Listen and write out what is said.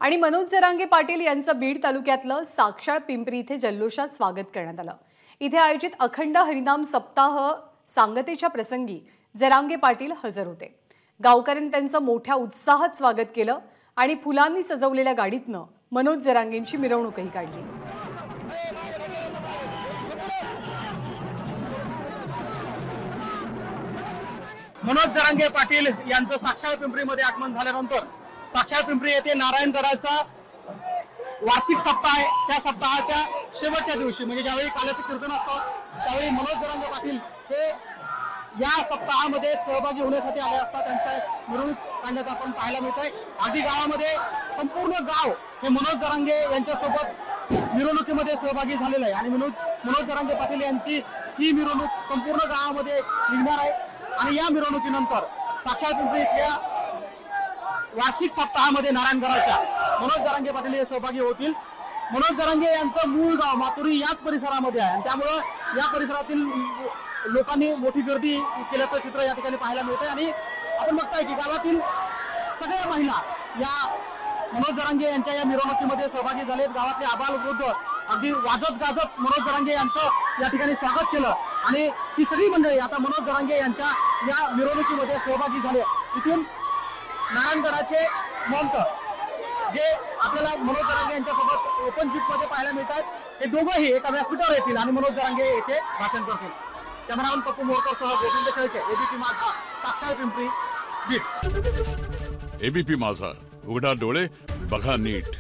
आणि मनोज जरांगे पाटील यांचं बीड तालुक्यातलं साक्षाळ पिंपरी इथे जल्लोषात स्वागत करण्यात आलं। इथे आयोजित अखंड हरिनाम सप्ताह सांगतेच्या प्रसंगी जरांगे पाटील हजर होते। गावकऱ्यांनी त्यांचं मोठ्या उत्साहात स्वागत केलं आणि फुलांनी सजवलेल्या गाडीतनं मनोज जरांगेंची मिरवणूकही काढली। मनोज जरांगे पाटील यांचं साक्षाळ पिंपरीमध्ये आगमन झाल्यानंतर साक्षाळ पिंपरी येथे नारायणगडाचा वार्षिक सप्ताह आहे। त्या सप्ताहाच्या शेवटच्या दिवशी म्हणजे ज्यावेळी काल्याचं कीर्तन असतं त्यावेळी मनोज जरांगे पाटील हे या सप्ताहामध्ये सहभागी होण्यासाठी आले असतात। त्यांच्या मिरवणूक काढण्याचं आपण पाहायला मिळतंय। अगदी गावामध्ये संपूर्ण गाव हे मनोज जरांगे यांच्यासोबत मिरवणुकीमध्ये सहभागी झालेलं आहे आणि मनोज जरांगे पाटील यांची ही मिरवणूक संपूर्ण गावामध्ये निघणार आहे आणि या मिरवणुकीनंतर साक्षाळ पिंपरी इथल्या वार्षिक सप्ताहामध्ये नारायणगडाच्या मनोज जरांगे पाटील हे सहभागी होतील। मनोज जरांगे यांचं मूळ गाव मातुरी याच परिसरामध्ये आहे आणि त्यामुळे या परिसरातील लोकांनी मोठी गर्दी केल्याचं चित्र या ठिकाणी पाहायला मिळतंय आणि आपण बघताय की गावातील सगळ्या महिला या मनोज जरांगे यांच्या या मिरवणुकीमध्ये सहभागी झालेत। गावातले आबाल वृद्ध अगदी वाजत गाजत मनोज जरांगे यांचं या ठिकाणी स्वागत केलं आणि ही सगळी मंडळी आता मनोज जरांगे यांच्या या मिरवणुकीमध्ये सहभागी झाले। इथून नारायणगडाचे महंत जे आपल्याला मनोज जरांगे यांच्यासोबत ओपन जीप मध्ये पाहायला मिळतात हे दोघंही एका व्यासपीठावर येतील आणि मनोज जरांगे येथे भाषण करतील। कॅमेरामन पप्पू मोरकर सह गोविंद शेळके, एबीपी माझा, साक्षाळ पिंपरी, बीड। एबीपी माझा, उघडा डोळे बघा नीट।